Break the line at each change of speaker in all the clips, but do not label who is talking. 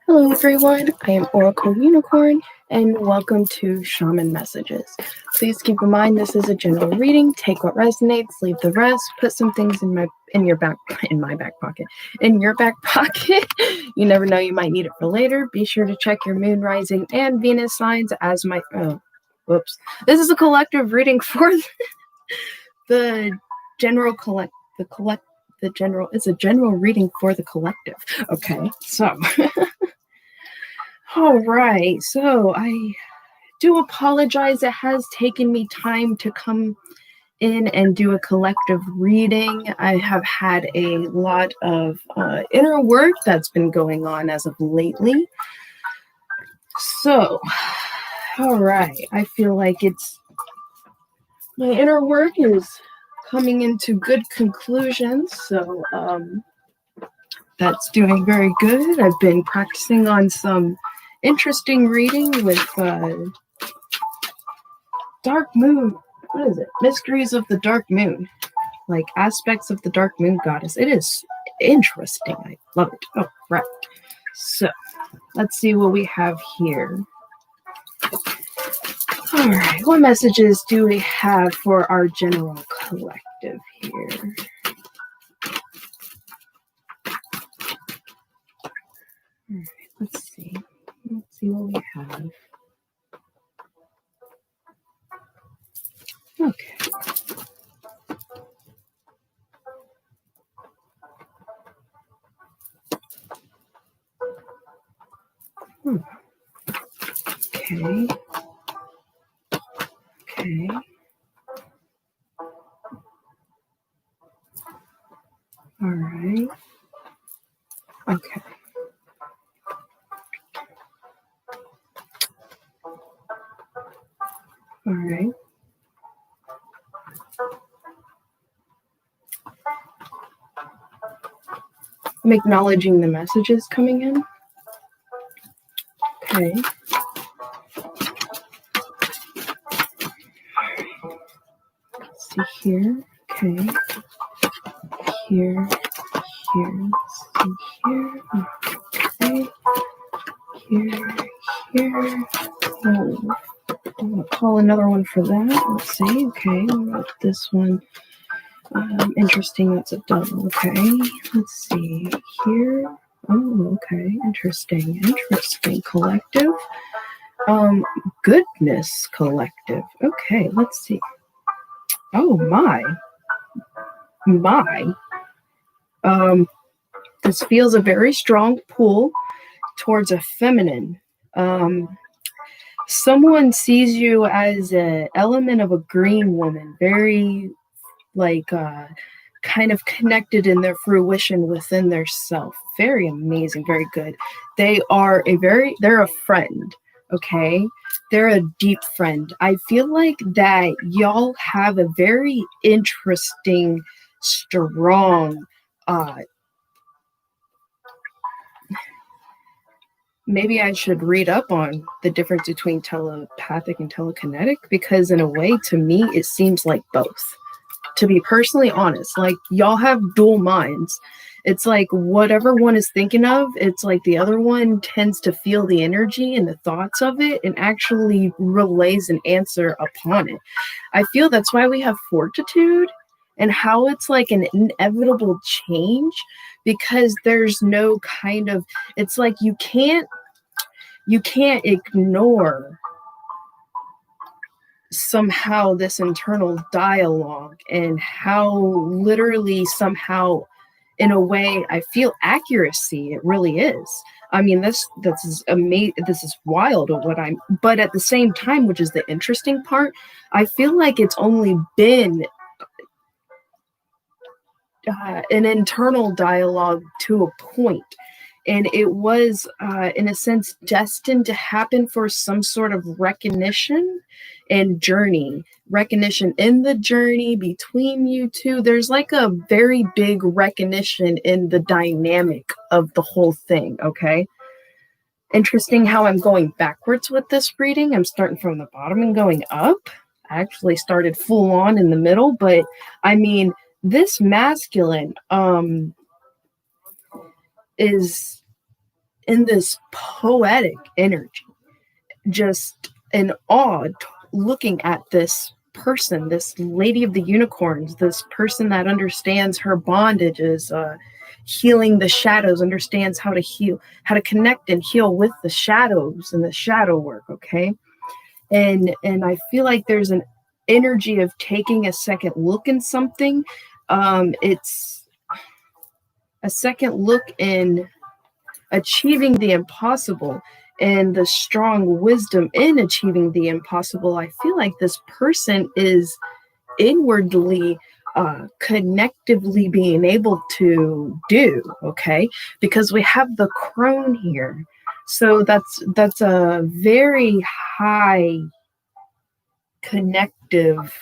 Hello everyone, I am Oracle Unicorn and welcome to Shaman Messages. Please keep in mind this is a general reading. Take what resonates, leave the rest. Put some things in your back pocket. You never know, you might need it for later. Be sure to check your moon, rising, and Venus signs as my This is a collective reading for the general it's a general reading for the collective. Okay, so all right, so I do apologize. It has taken me time to come in and do a collective reading. I have had a lot of inner work that's been going on as of lately. So, all right, I feel like my inner work is coming into good conclusions. So, that's doing very good. I've been practicing on some interesting reading with Dark Moon. What is it? Mysteries of the Dark Moon. Like aspects of the Dark Moon goddess. It is interesting. I love it. Oh, right. So, let's see what we have here. All right. What messages do we have for our general collective here? All right. Let's see. Let's see what we have. Okay. Okay. Okay. All right. Okay. All right. I'm acknowledging the messages coming in. Okay. Let's see here. Okay. Here. Let's see here. Okay. Here. Oh, I'm going to call another one for that. Let's see. Okay. What about this one? Interesting. That's a double. Okay. Let's see here. Oh, okay. Interesting. Collective. Goodness collective. Okay. Let's see. Oh, my. This feels a very strong pull towards a feminine. Someone sees you as an element of a green woman, very kind of connected in their fruition within their self. Very amazing, very good. They're a friend, okay? They're a deep friend. I feel like that y'all have a very interesting, strong, maybe I should read up on the difference between telepathic and telekinetic, because in a way, to me, it seems like both. To be personally honest, like y'all have dual minds. It's like whatever one is thinking of, it's like the other one tends to feel the energy and the thoughts of it and actually relays an answer upon it. I feel that's why we have fortitude and how it's like an inevitable change, because there's no kind of, it's like you can't ignore somehow this internal dialogue and how literally somehow in a way I feel accuracy. It really is. I mean, this is amazing. This is wild of what but at the same time, which is the interesting part, I feel like it's only been an internal dialogue to a point. And it was, in a sense, destined to happen for some sort of recognition and recognition in the journey between you two. There's like a very big recognition in the dynamic of the whole thing, okay? Interesting how I'm going backwards with this reading. I'm starting from the bottom and going up. I actually started full on in the middle, but I mean, this masculine, is in this poetic energy, just in awe, looking at this person, this lady of the unicorns, this person that understands her bondages, healing the shadows, understands how to heal, how to connect and heal with the shadows and the shadow work. Okay. And I feel like there's an energy of taking a second look in something. It's a second look in achieving the impossible and the strong wisdom in achieving the impossible. I feel like this person is inwardly connectively being able to do, okay, because we have the crone here, so that's a very high connective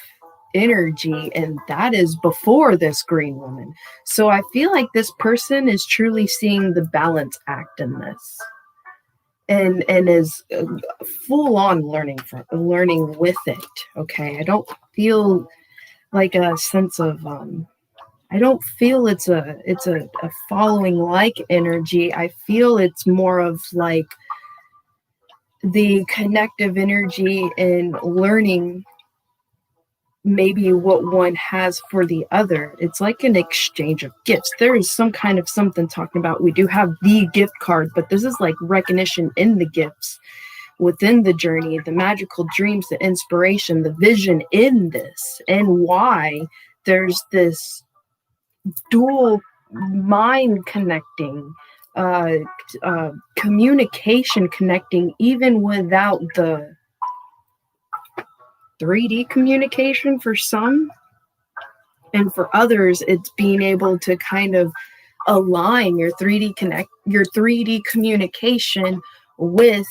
energy, and that is before this green woman. So I feel like this person is truly seeing the balance act in this, and is full on learning with it. Okay, I don't feel like a sense of I don't feel it's a following like energy. I feel it's more of like the connective energy and learning maybe what one has for the other. It's like an exchange of gifts. There is some kind of something talking about we do have the gift card, but this is like recognition in the gifts within the journey, the magical dreams, the inspiration, the vision in this, and why there's this dual mind connecting, communication connecting, even without the 3D communication for some. And for others, it's being able to kind of align your 3D communication with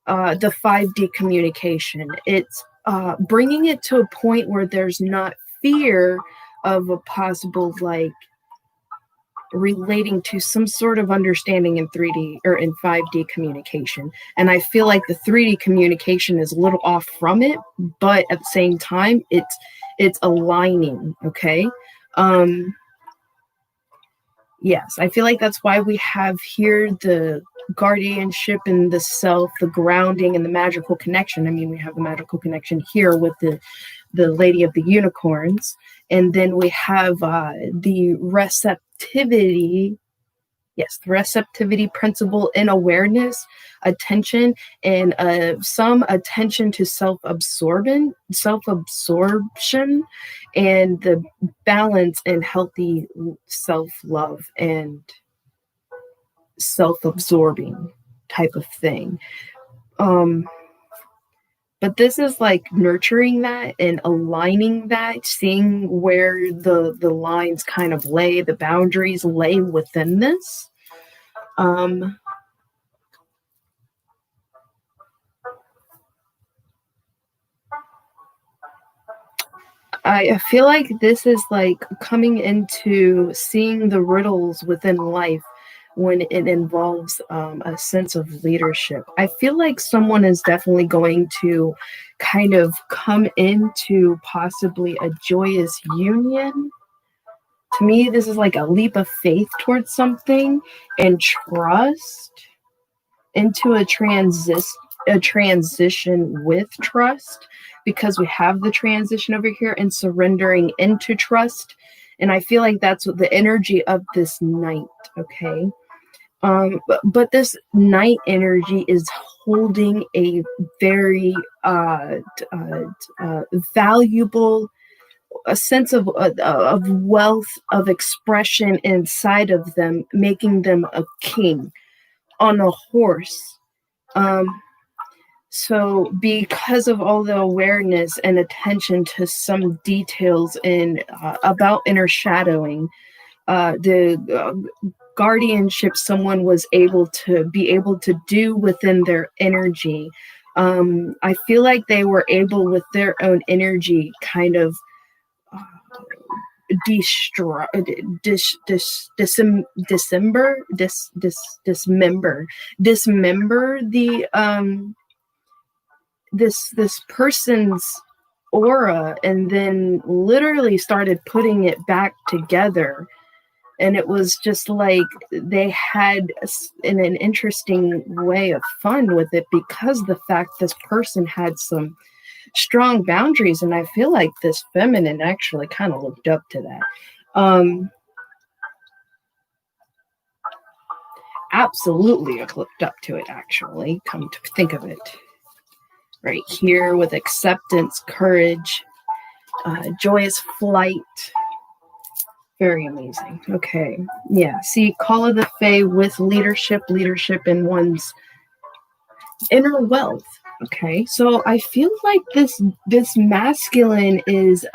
the 5D communication. It's bringing it to a point where there's not fear of a possible like relating to some sort of understanding in 3D or in 5D communication. And I feel like the 3D communication is a little off from it, but at the same time, it's aligning. Okay. Yes, I feel like that's why we have here the guardianship and the self, the grounding and the magical connection. I mean, we have the magical connection here with the lady of the unicorns, and then we have the receptivity. Yes, the receptivity principle in awareness, attention, and some attention to self-absorption, and the balance and healthy self-love and self-absorbing type of thing. But this is like nurturing that and aligning that, seeing where the lines kind of lay, the boundaries lay within this. I feel like this is like coming into seeing the riddles within life when it involves a sense of leadership. I feel like someone is definitely going to kind of come into possibly a joyous union. To me, this is like a leap of faith towards something and trust into a transition with trust, because we have the transition over here and surrendering into trust. And I feel like that's what the energy of this night. Okay. But this night energy is holding a very valuable a sense of wealth of expression inside of them, making them a king on a horse. So because of all the awareness and attention to some details in about inner shadowing, the guardianship someone was able to do within their energy, I feel like they were able with their own energy kind of dismember the this person's aura, and then literally started putting it back together And it was just like they had in an interesting way of fun with it, because the fact this person had some strong boundaries, and I feel like this feminine actually kind of looked up to that. Absolutely looked up to it, actually, come to think of it. Right here with acceptance, courage, joyous flight. Very amazing. Okay. Yeah. See, Call of the Fae with leadership in one's inner wealth. Okay. So I feel like this masculine is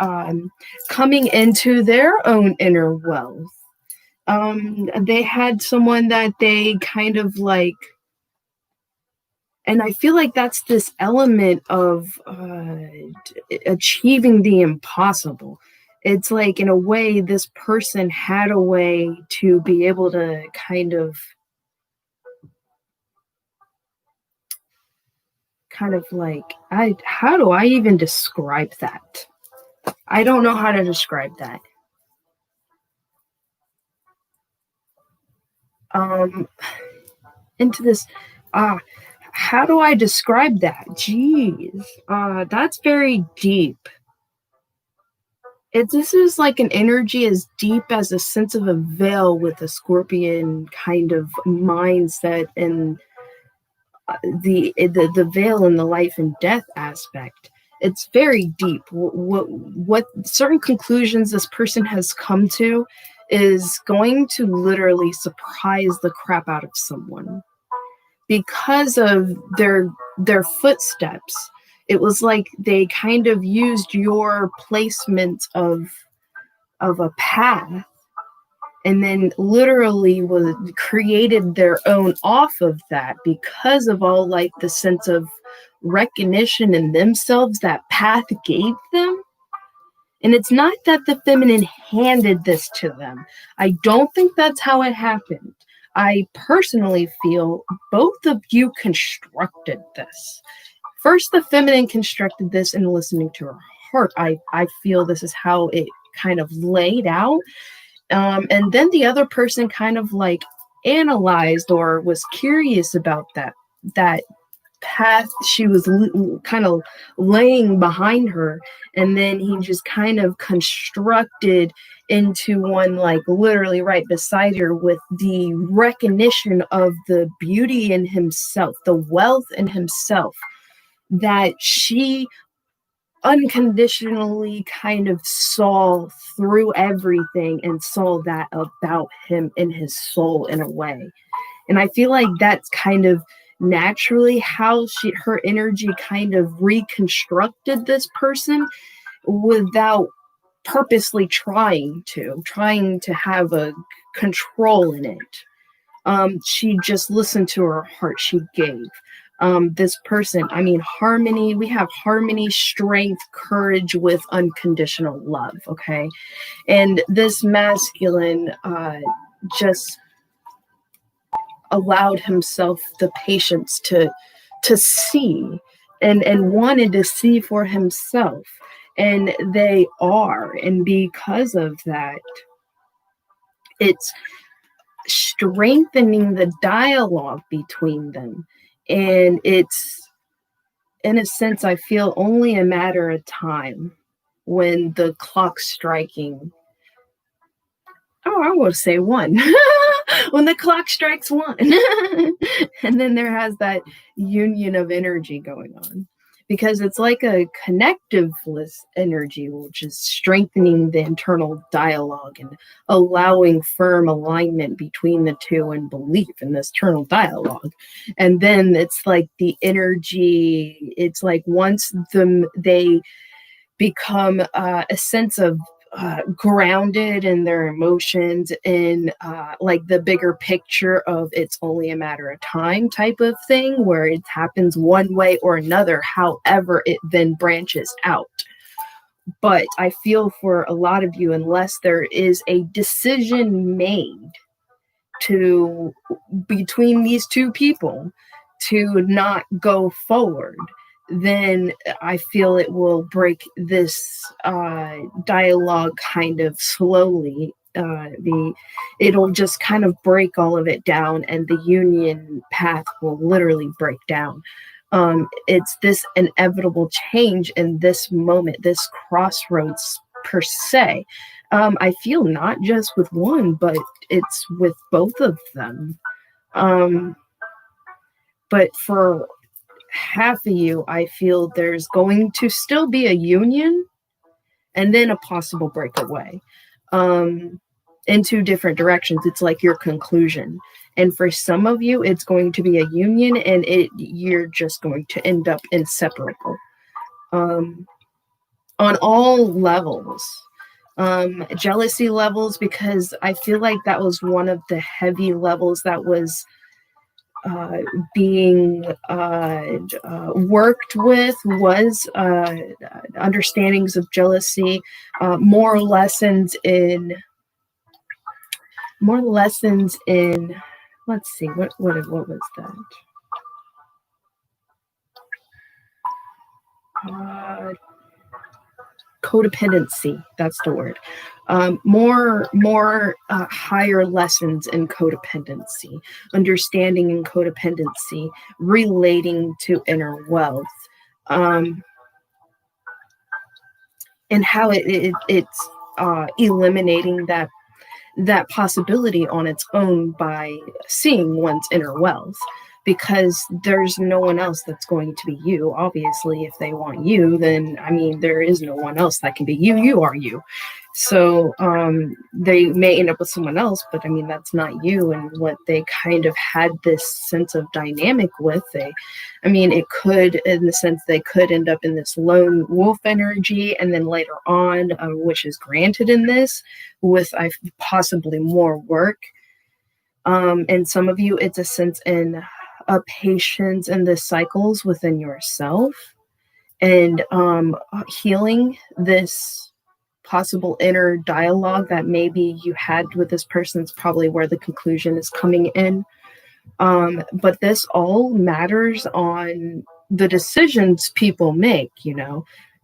coming into their own inner wealth. They had someone that they kind of like, and I feel like that's this element of achieving the impossible. It's like, in a way, this person had a way to be able to kind of like, how do I even describe that? I don't know how to describe that. Into this, how do I describe that? Jeez, that's very deep. This is like an energy as deep as a sense of a veil with a scorpion kind of mindset, and the veil and the life and death aspect. It's very deep. What certain conclusions this person has come to is going to literally surprise the crap out of someone because of their footsteps. It was like they kind of used your placement of a path, and then literally was created their own off of that, because of all like the sense of recognition in themselves that path gave them. And it's not that the feminine handed this to them. I don't think that's how it happened. I personally feel both of you constructed this. First, the feminine constructed this and listening to her heart. I feel this is how it kind of laid out. And then the other person kind of like analyzed or was curious about that path she was kind of laying behind her, and then he just kind of constructed into one like literally right beside her, with the recognition of the beauty in himself, the wealth in himself, that she unconditionally kind of saw through everything and saw that about him in his soul in a way. And I feel like that's kind of naturally how her energy kind of reconstructed this person without purposely trying to have a control in it. She just listened to her heart. She gave. This person, I mean, harmony, we have harmony, strength, courage with unconditional love. Okay. And this masculine just allowed himself the patience to see and wanted to see for himself. And they are. And because of that, it's strengthening the dialogue between them. And it's, in a sense, I feel only a matter of time when the clock's striking. Oh, I would say one. When the clock strikes one. And then there has that union of energy going on. Because it's like a connectiveless energy, which is strengthening the internal dialogue and allowing firm alignment between the two and belief in this internal dialogue. And then it's like the energy, it's like once they become a sense of grounded in their emotions and like the bigger picture of it's only a matter of time type of thing, where it happens one way or another, however it then branches out. But I feel for a lot of you, unless there is a decision made to between these two people to not go forward, then I feel it will break this dialogue kind of slowly it'll just kind of break all of it down, and the union path will literally break down. It's this inevitable change in this moment, this crossroads per se. I feel not just with one, but it's with both of them. But for half of you, I feel there's going to still be a union and then a possible breakaway in two different directions. It's like your conclusion. And for some of you, it's going to be a union, and you're just going to end up inseparable on all levels. Jealousy levels, because I feel like that was one of the heavy levels that was being worked with, was understandings of jealousy, more lessons in let's see, what was that? Codependency, that's the word. More higher lessons in codependency, understanding in codependency, relating to inner wealth, and how it's eliminating that possibility on its own by seeing one's inner wealth, because there's no one else that's going to be you. Obviously, if they want you, then I mean, there is no one else that can be you. You are you. So they may end up with someone else, but I mean, that's not you. And what they kind of had this sense of dynamic with, it could, in the sense, they could end up in this lone wolf energy, and then later on, which is granted in this, with possibly more work. And some of you, it's a sense in a patience in the cycles within yourself, and healing this possible inner dialogue that maybe you had with this person is probably where the conclusion is coming in. But this all matters on the decisions people make.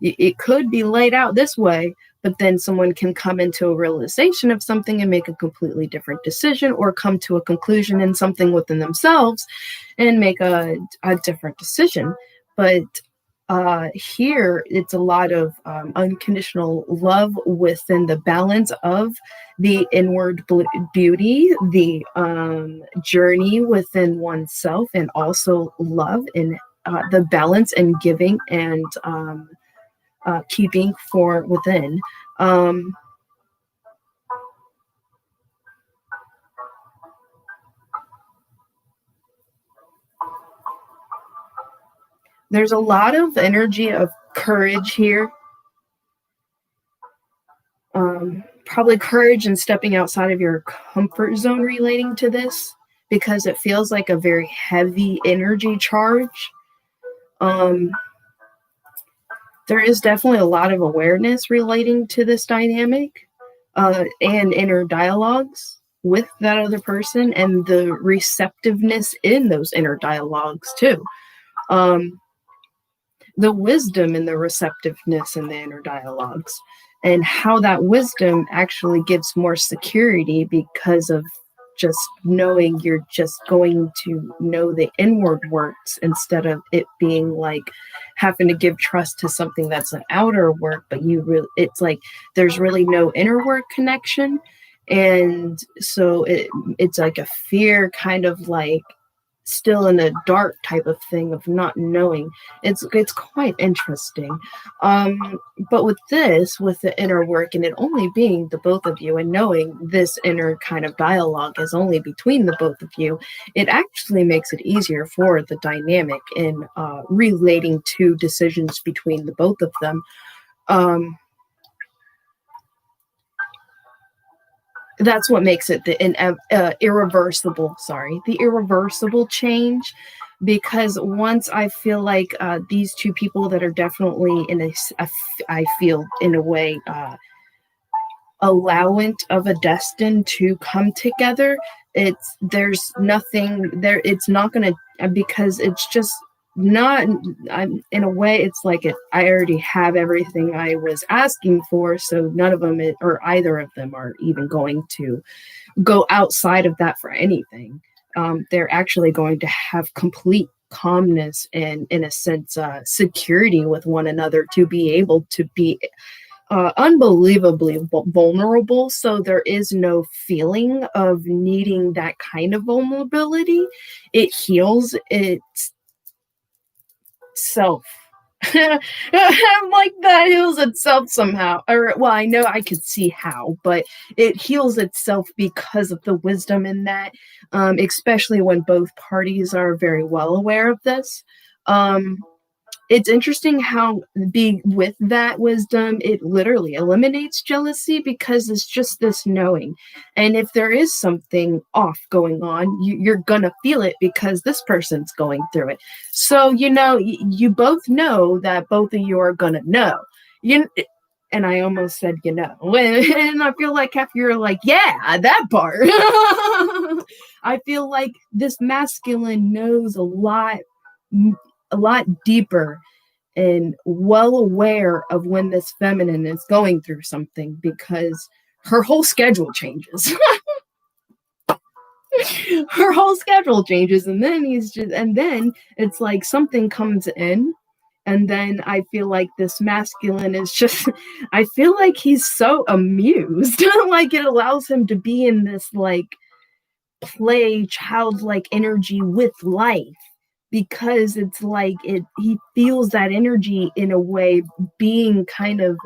It could be laid out this way, but then someone can come into a realization of something and make a completely different decision, or come to a conclusion in something within themselves and make a different decision. But here, it's a lot of unconditional love within the balance of the inward beauty, the journey within oneself, and also love in the balance and giving and keeping for within. There's a lot of energy of courage here. Probably courage and stepping outside of your comfort zone relating to this, because it feels like a very heavy energy charge. There is definitely a lot of awareness relating to this dynamic, and inner dialogues with that other person, and the receptiveness in those inner dialogues too. The wisdom and the receptiveness in the inner dialogues, and how that wisdom actually gives more security, because of just knowing you're just going to know the inward works, instead of it being like having to give trust to something that's an outer work, but it's like there's really no inner work connection. And so it's like a fear, kind of like still in a dark type of thing of not knowing. It's quite interesting. But with the inner work, and it only being the both of you, and knowing this inner kind of dialogue is only between the both of you, it actually makes it easier for the dynamic in relating to decisions between the both of them. That's what makes it the irreversible change, because once I feel like these two people that are definitely I feel in a way allowant of a destined to come together, there's nothing there. It's not going to, because it's just not I'm in a way it's like I already have everything I was asking for, so none of them or either of them are even going to go outside of that for anything. They're actually going to have complete calmness and, in a sense, security with one another to be able to be unbelievably vulnerable. So there is no feeling of needing that kind of vulnerability. It heals itself. I'm like that heals itself somehow. Or well, I know I could see how, but it heals itself because of the wisdom in that, especially when both parties are very well aware of this. Um, it's interesting how being with that wisdom, it literally eliminates jealousy because it's just this knowing. And if there is something off going on, you're gonna feel it because this person's going through it. So, you both know that both of you are gonna know. You and I almost said, and I feel like after you're like, yeah, that part. I feel like this masculine knows a lot deeper and well aware of when this feminine is going through something because her whole schedule changes. Her whole schedule changes, and then it's like something comes in, and then I feel like this masculine is just I feel like he's so amused. Like it allows him to be in this like play childlike energy with life because it's like he feels that energy in a way being kind of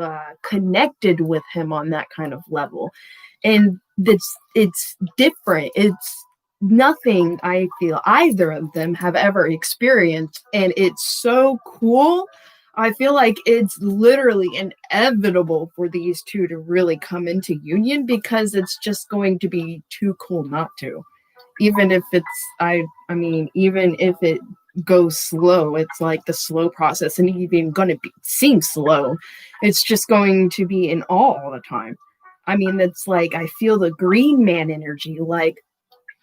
connected with him on that kind of level, and it's different. It's nothing I feel either of them have ever experienced, and it's so cool. I feel like it's literally inevitable for these two to really come into union because it's just going to be too cool not to. Even if even if it goes slow, it's like the slow process and even gonna seem slow. It's just going to be in awe all the time. I mean, it's like I feel the green man energy, like,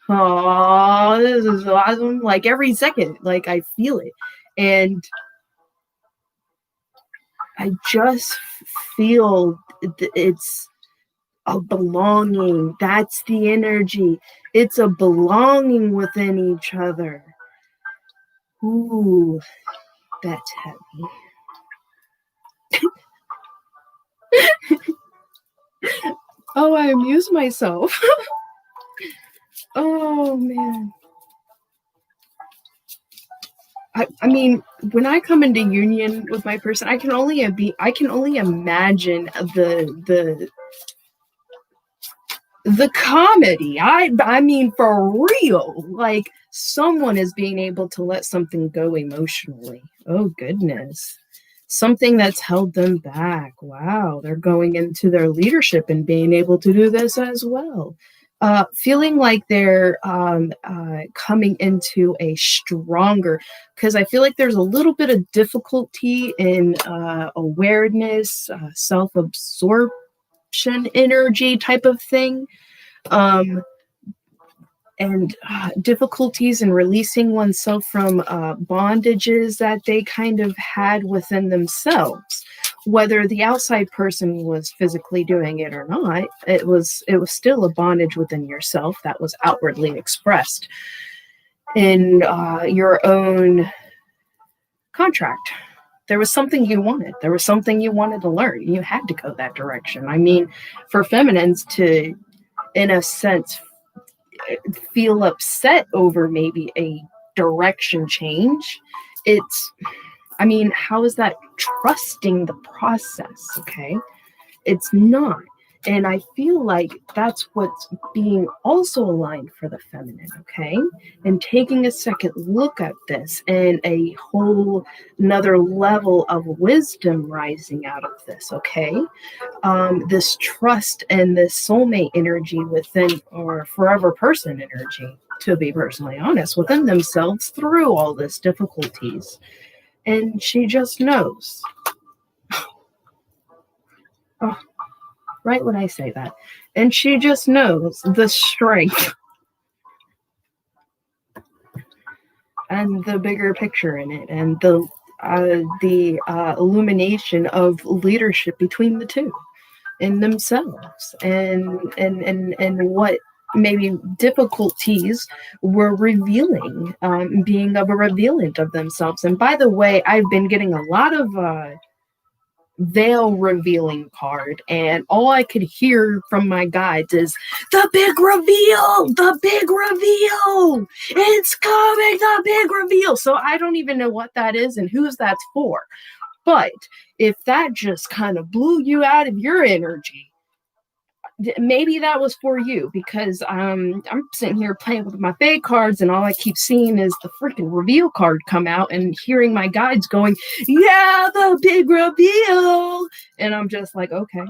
oh, this is awesome. Like every second, like I feel it. And I just feel it's a belonging. That's the energy. It's a belonging within each other. Ooh, that's heavy. Oh, I amuse myself. Oh man. I mean, when I come into union with my person, I can only imagine the comedy. I mean for real. Like someone is being able to let something go emotionally. Oh goodness. Something that's held them back. Wow, they're going into their leadership and being able to do this as well. Feeling like they're coming into a stronger, because I feel like there's a little bit of difficulty in awareness, self absorption energy type of thing. Um, and difficulties in releasing oneself from bondages that they kind of had within themselves, whether the outside person was physically doing it or not. It was still a bondage within yourself that was outwardly expressed in your own contract. There was something you wanted. There was something you wanted to learn. You had to go that direction. I mean, for feminines to, in a sense, feel upset over maybe a direction change, how is that trusting the process? Okay, it's not. And I feel like that's what's being also aligned for the feminine. Okay, and taking a second look at this and a whole another level of wisdom rising out of this. Okay, this trust and this soulmate energy within, or forever person energy, to be personally honest, within themselves through all this difficulties. And she just knows. Oh, right when I say that. And she just knows the strength. and the bigger picture in it, and the illumination of leadership between the two in themselves, and what maybe difficulties were revealing, being of a revealant of themselves. And by the way, I've been getting a lot of veil revealing card, and all I could hear from my guides is the big reveal, the big reveal, it's coming, the big reveal. So I don't even know what that is and who's that's for. But if that just kind of blew you out of your energy, maybe that was for you, because I'm sitting here playing with my fake cards, and all I keep seeing is the freaking reveal card come out, and hearing my guides going, yeah, the big reveal, and I'm just like, okay.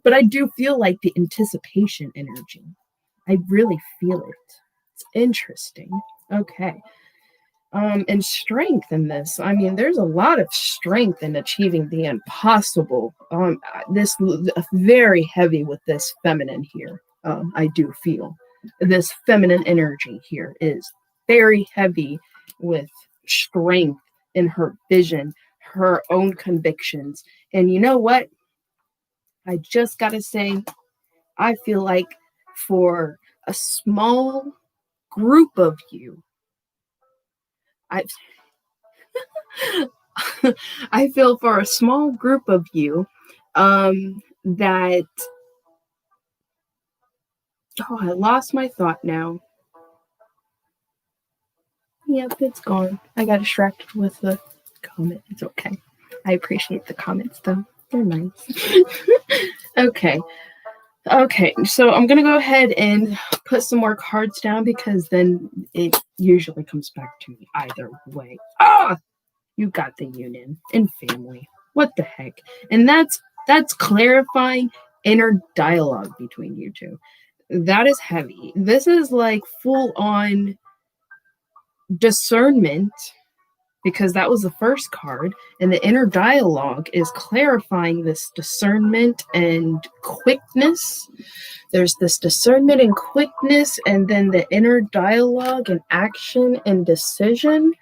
But I do feel like the anticipation energy. I really feel it. It's interesting. Okay. And strength in this. I mean, there's a lot of strength in achieving the impossible. This very heavy with this feminine here. I do feel this feminine energy here is very heavy with strength in her vision, her own convictions. And you know what? I just gotta say, I feel like for a small group of you, I I feel for a small group of you that, oh, I lost my thought now. Yep, it's gone. I got distracted with the comment. It's okay. I appreciate the comments though. They're nice. Okay. Okay, so I'm going to go ahead and put some more cards down, because then it usually comes back to me either way. Ah! You got the union and family. What the heck? And that's clarifying inner dialogue between you two. That is heavy. This is like full on discernment, because that was the first card, and the inner dialogue is clarifying this discernment and quickness. There's this discernment and quickness, and then the inner dialogue and action and decision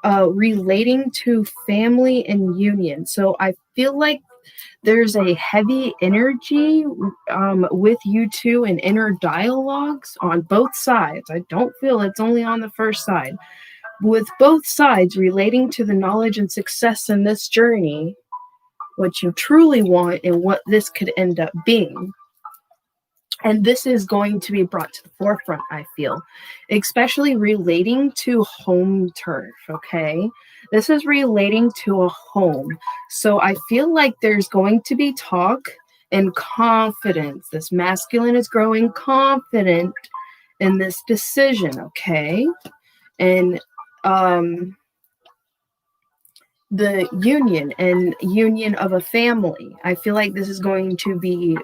relating to family and union. So I feel like there's a heavy energy with you two and inner dialogues on both sides. I don't feel it's only on the first side. With both sides relating to the knowledge and success in this journey, what you truly want and what this could end up being. And this is going to be brought to the forefront, I feel, especially relating to home turf, okay? This is relating to a home. So I feel like there's going to be talk and confidence. This masculine is growing confident in this decision, okay? And the union of a family. I feel like this is going to be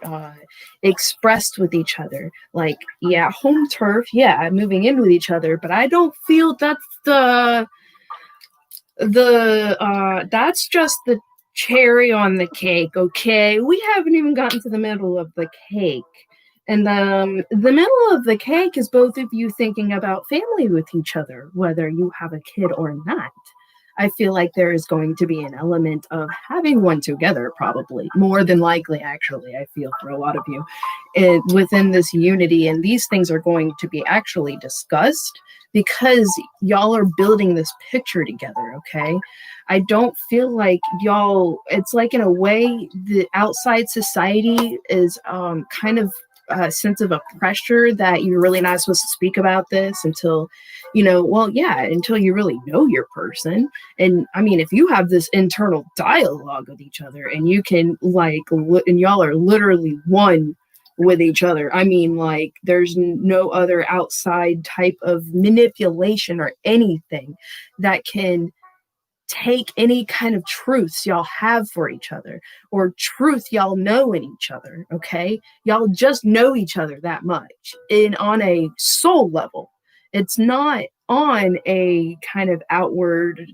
expressed with each other. Like, yeah, home turf, yeah, moving in with each other, but I don't feel that's that's just the cherry on the cake, okay? We haven't even gotten to the middle of the cake. And the middle of the cake is both of you thinking about family with each other, whether you have a kid or not. I feel like there is going to be an element of having one together, probably more than likely, actually, I feel for a lot of you within this unity. And these things are going to be actually discussed, because y'all are building this picture together, okay? I don't feel like y'all, it's like in a way, the outside society is kind of a sense of a pressure that you're really not supposed to speak about this until, until you really know your person. And I mean, if you have this internal dialogue with each other, and you can and y'all are literally one with each other. I mean, like, there's no other outside type of manipulation or anything that can take any kind of truths y'all have for each other, or truth y'all know in each other, okay? Y'all just know each other that much on a soul level. It's not on a kind of outward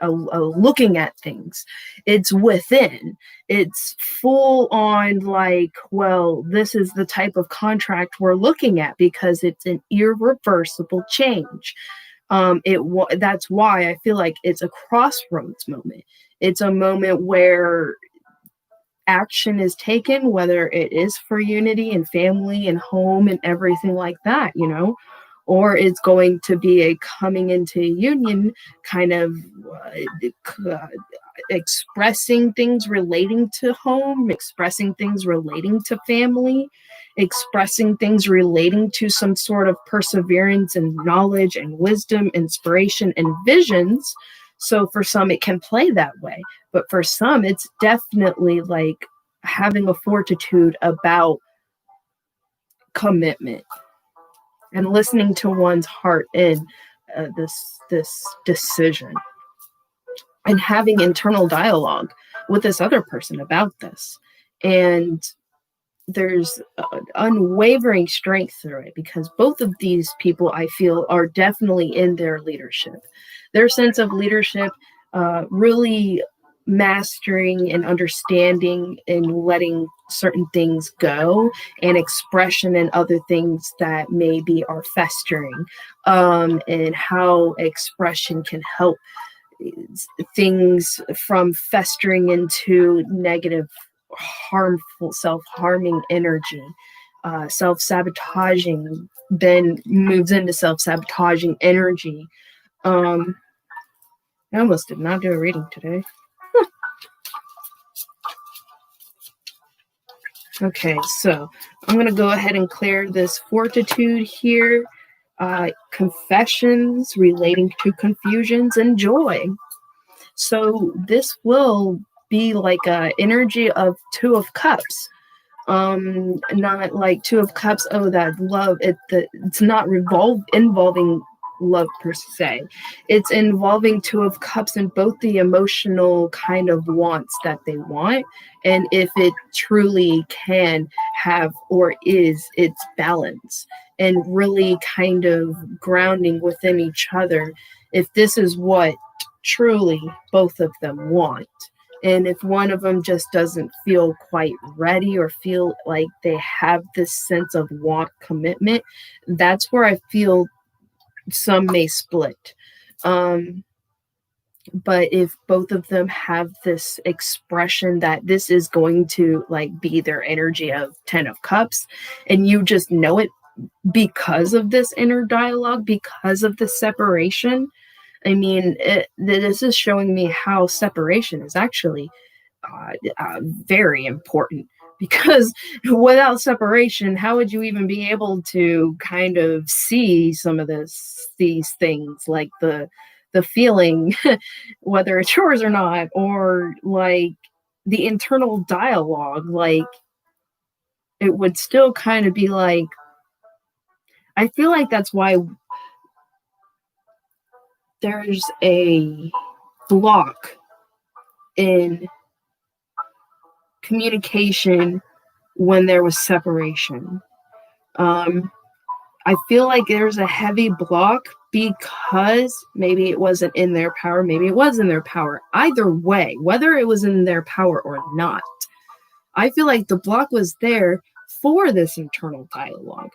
looking at things. It's within. It's full on like, well, this is the type of contract we're looking at because it's an irreversible change. That's why I feel like it's a crossroads moment. It's a moment where action is taken, whether it is for unity and family and home and everything like that, or it's going to be a coming into union kind of expressing things relating to home, expressing things relating to family, expressing things relating to some sort of perseverance and knowledge and wisdom, inspiration and visions. So for some, it can play that way. But for some, it's definitely like having a fortitude about commitment and listening to one's heart in this decision, and having internal dialogue with this other person about this. And there's unwavering strength through it, because both of these people, I feel, are definitely in their leadership. Their sense of leadership, really mastering and understanding and letting certain things go, and expression and other things that maybe are festering, and how expression can help things from festering into negative, harmful, self-harming energy, self-sabotaging, then moves into self-sabotaging energy. I almost did not do a reading today. Okay, so I'm going to go ahead and clear this fortitude here. Confessions relating to confusions and joy. So this will be like a energy of Two of Cups. Not like Two of Cups, oh, that love, it's not involving love per se. It's involving Two of Cups and both the emotional kind of wants that they want, and if it truly can have or is its balance, and really kind of grounding within each other, if this is what truly both of them want. And if one of them just doesn't feel quite ready or feel like they have this sense of want commitment, that's where I feel some may split. But if both of them have this expression that this is going to like be their energy of 10 of Cups, and you just know it because of this inner dialogue, because of the separation, I mean, this is showing me how separation is actually very important, because without separation, how would you even be able to kind of see some of these things, like the feeling, whether it's yours or not, or like the internal dialogue, like it would still kind of be like, I feel like that's why there's a block in communication when there was separation. I feel like there's a heavy block because maybe it wasn't in their power, maybe it was in their power. Either way, whether it was in their power or not, I feel like the block was there for this internal dialogue,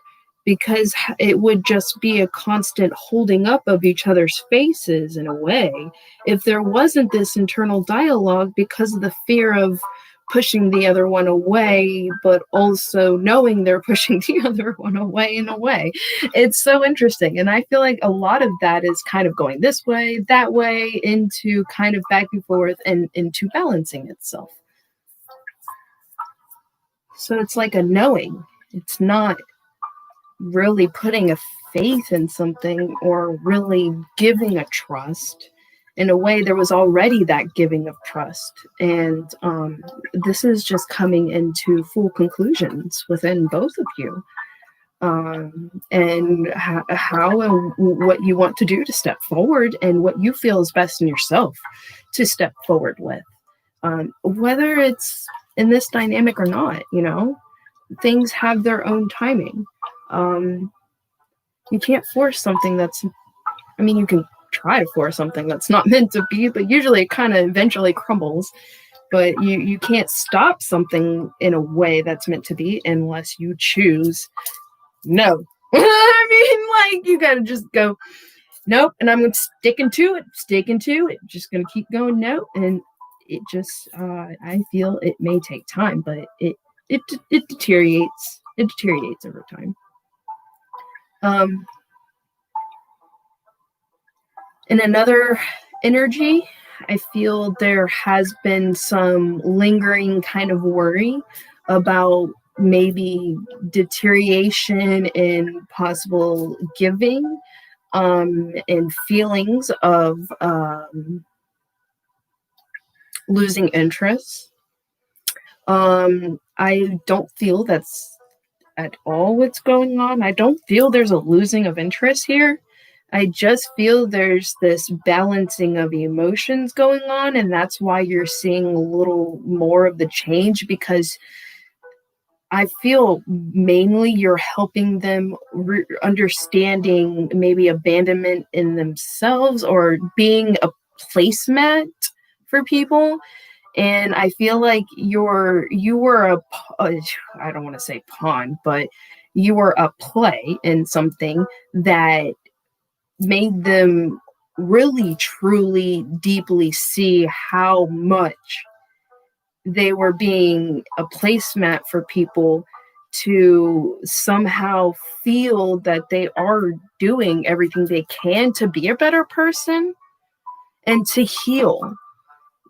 because it would just be a constant holding up of each other's faces in a way if there wasn't this internal dialogue, because of the fear of pushing the other one away, but also knowing they're pushing the other one away in a way. It's so interesting. And I feel like a lot of that is kind of going this way, that way, into kind of back and forth and into balancing itself. So it's like a knowing. It's not really putting a faith in something or really giving a trust. In a way, there was already that giving of trust. And this is just coming into full conclusions within both of you. And how and what you want to do to step forward, and what you feel is best in yourself to step forward with. Whether it's in this dynamic or not, things have their own timing. You can't force something you can try to force something that's not meant to be, but usually it kind of eventually crumbles. But you can't stop something in a way that's meant to be unless you choose no. I mean, like, you gotta just go, nope, and I'm sticking to it, just gonna keep going, no, and it just, I feel it may take time, but it deteriorates. It deteriorates over time. In another energy, I feel there has been some lingering kind of worry about maybe deterioration in possible giving, and feelings of losing interest. I don't feel that's at all what's going on. I don't feel there's a losing of interest here. I just feel there's this balancing of emotions going on, and that's why you're seeing a little more of the change, because I feel mainly you're helping them understanding maybe abandonment in themselves or being a placemat for people. And I feel like you were I don't want to say pawn, but you were a play in something that made them really, truly, deeply see how much they were being a placemat for people to somehow feel that they are doing everything they can to be a better person and to heal.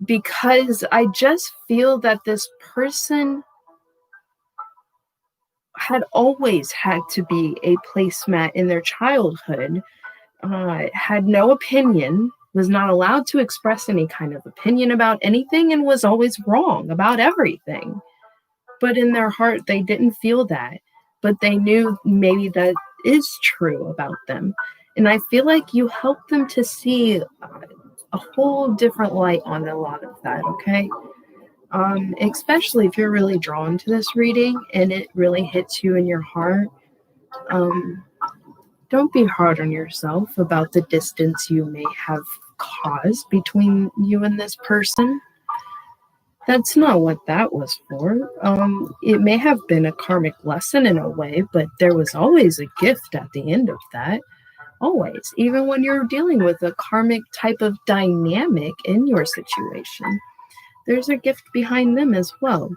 Because I just feel that this person had always had to be a placemat in their childhood, had no opinion, was not allowed to express any kind of opinion about anything, and was always wrong about everything. But in their heart, they didn't feel that. But they knew maybe that is true about them. And I feel like you help them to see a whole different light on a lot of that, okay? Especially if you're really drawn to this reading and it really hits you in your heart. Don't be hard on yourself about the distance you may have caused between you and this person. That's not what that was for. It may have been a karmic lesson in a way, but there was always a gift at the end of that. Always. Even when you're dealing with a karmic type of dynamic in your situation, there's a gift behind them as well.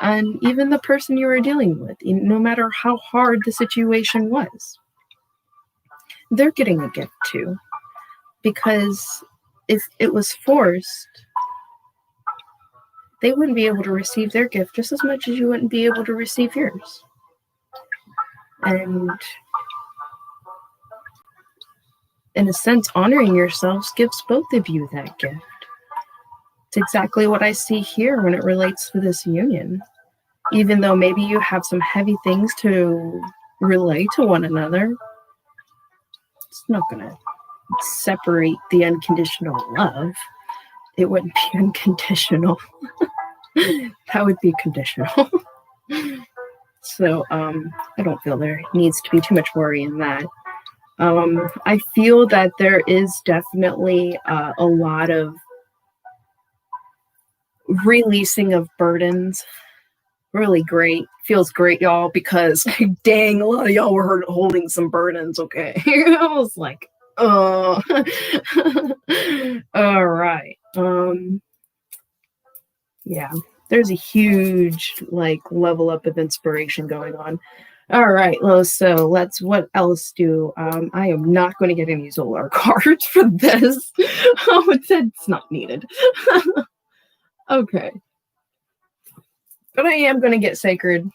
And even the person you were dealing with, no matter how hard the situation was, they're getting a gift too. Because if it was forced, they wouldn't be able to receive their gift just as much as you wouldn't be able to receive yours. And in a sense, honoring yourselves gives both of you that gift. It's exactly what I see here when it relates to this union. Even though maybe you have some heavy things to relay to one another, it's not going to separate the unconditional love. It wouldn't be unconditional. That would be conditional. So I don't feel there needs to be too much worry in that. I feel that there is definitely a lot of releasing of burdens. Really great. Feels great, y'all, because dang, a lot of y'all were holding some burdens, okay? I was like, oh. All right. Yeah, there's a huge level up of inspiration going on. All right, so what else do I am not going to get any Zolar cards for this. Oh, it's not needed. Okay, but I am going to get sacred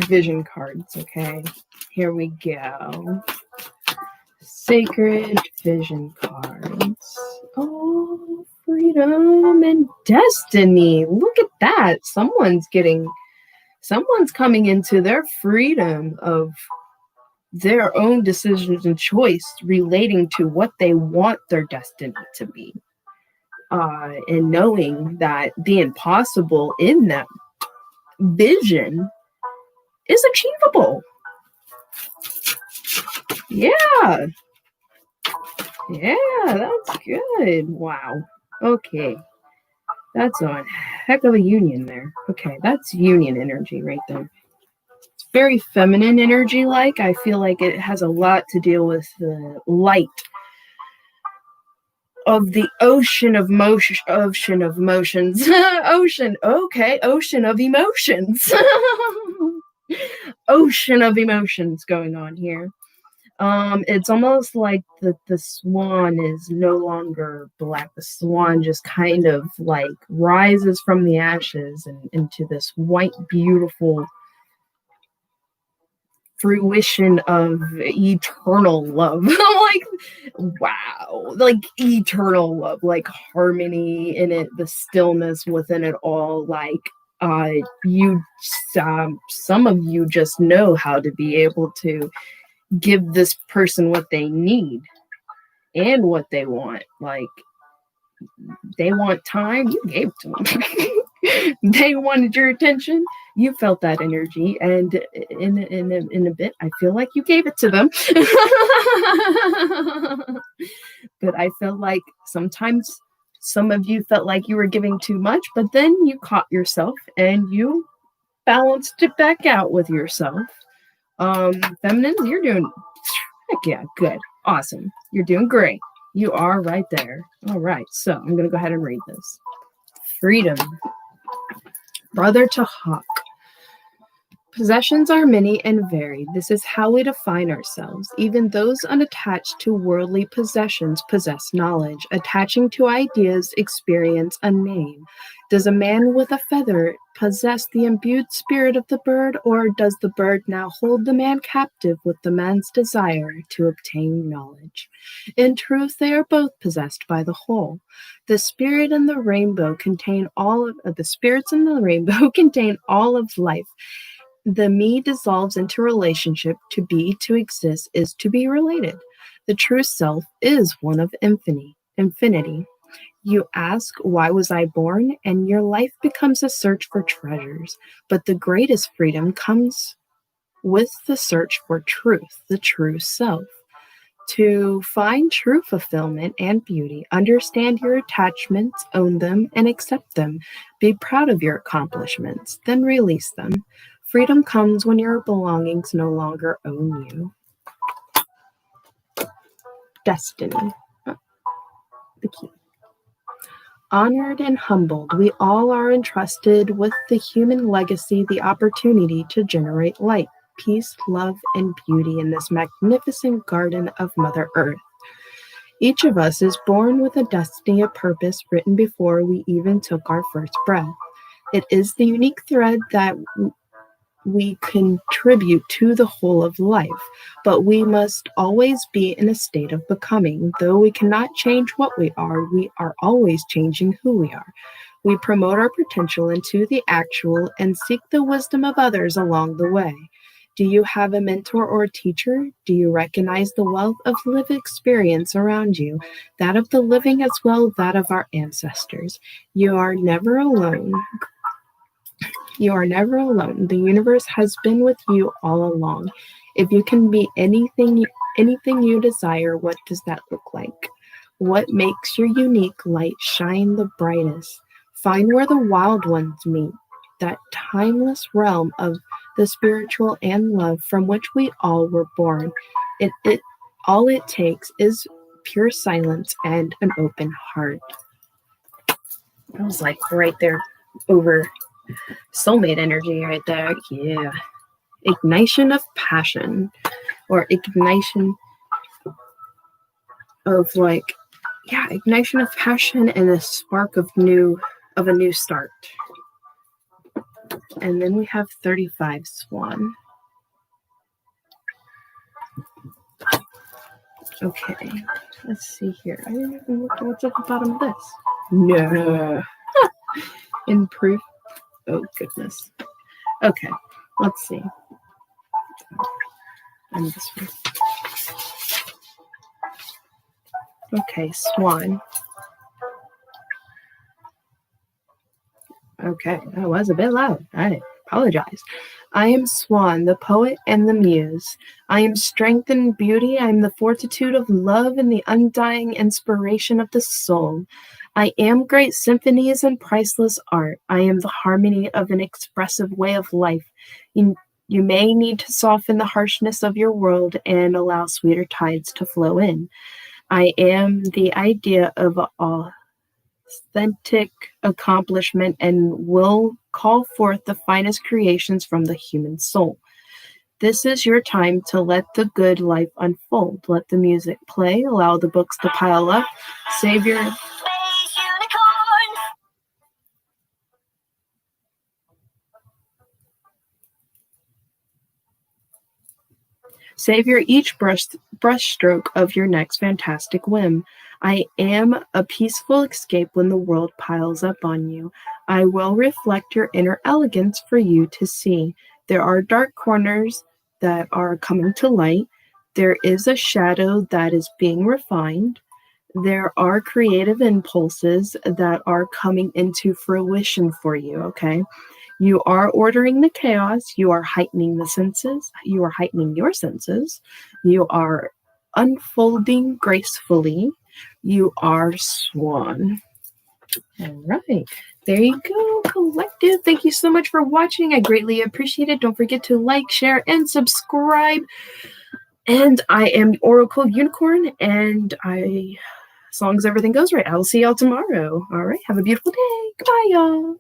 vision cards. Okay, here we go. Sacred vision cards. Oh, freedom and destiny. Look at that. Someone's coming into their freedom of their own decisions and choice relating to what they want their destiny to be. And knowing that the impossible in that vision is achievable. Yeah. Yeah, that's good. Wow. Okay. That's a heck of a union there. Okay, that's union energy right there. It's very feminine energy like. I feel like it has a lot to deal with the light of the ocean of motions. Ocean. Okay, ocean of emotions. Ocean of emotions going on here. It's almost like the swan is no longer black. The swan just kind of like rises from the ashes and into this white, beautiful fruition of eternal love. Like, wow, like eternal love, like harmony in it, the stillness within it all. Like, you, some of you just know how to be able to give this person what they need and what they want. Like, they want time, you gave it to them. They wanted your attention, you felt that energy, and in a bit, I feel like you gave it to them. But I felt like sometimes some of you felt like you were giving too much, but then you caught yourself and you balanced it back out with yourself. Feminines, you're doing, heck yeah, good, awesome. You're doing great. You are right there. All right, so I'm going to go ahead and read this. Freedom. Brother to Hawk. Possessions are many and varied. This is how we define ourselves. Even those unattached to worldly possessions possess knowledge, attaching to ideas, experience a name. Does a man with a feather possess the imbued spirit of the bird, or does the bird now hold the man captive with the man's desire to obtain knowledge? In truth, they are both possessed by the whole. The spirit and the rainbow contain all of the spirits in the rainbow contain all of life. The me dissolves into relationship. To be, to exist, is to be related. The true self is one of infinity. You ask, why was I born? And your life becomes a search for treasures. But the greatest freedom comes with the search for truth, the true self. To find true fulfillment and beauty, understand your attachments, own them, and accept them. Be proud of your accomplishments, then release them. Freedom comes when your belongings no longer own you. Destiny. The key. Honored and humbled, we all are entrusted with the human legacy, the opportunity to generate light, peace, love, and beauty in this magnificent garden of Mother Earth. Each of us is born with a destiny, a purpose written before we even took our first breath. It is the unique thread that we contribute to the whole of life, but we must always be in a state of becoming. Though we cannot change what we are always changing who we are. We promote our potential into the actual and seek the wisdom of others along the way. Do you have a mentor or a teacher? Do you recognize the wealth of lived experience around you, that of the living as well as that of our ancestors? You are never alone. You are never alone. The universe has been with you all along. If you can be anything you desire, what does that look like? What makes your unique light shine the brightest? Find where the wild ones meet, that timeless realm of the spiritual and love from which we all were born. All it takes is pure silence and an open heart. I was like right there over soulmate energy right there. Yeah. Ignition of passion, or ignition of ignition of passion and a spark of a new start. And then we have 35 Swan. Okay, let's see here. I didn't even look at what's at the bottom of this. No. Improve. Oh, goodness. Okay, let's see. And this one. Okay, Swan. Okay, that was a bit loud. All right. apologize. I am Swan, the poet and the muse. I am strength and beauty. I am the fortitude of love and the undying inspiration of the soul. I am great symphonies and priceless art. I am the harmony of an expressive way of life. You, you may need to soften the harshness of your world and allow sweeter tides to flow in. I am the idea of authentic accomplishment and will call forth the finest creations from the human soul. This is your time to let the good life unfold. Let the music play, allow the books to pile up. Save your Savor each brushstroke of your next fantastic whim. I am a peaceful escape when the world piles up on you. I will reflect your inner elegance for you to see. There are dark corners that are coming to light. There is a shadow that is being refined. There are creative impulses that are coming into fruition for you, okay? You are ordering the chaos. You are heightening the senses. You are heightening your senses. You are unfolding gracefully. You are Swan. All right. There you go, collective. Thank you so much for watching. I greatly appreciate it. Don't forget to like, share, and subscribe. And I am Oracle Unicorn, and as long as everything goes right, I will see y'all tomorrow. All right. Have a beautiful day. Goodbye, y'all.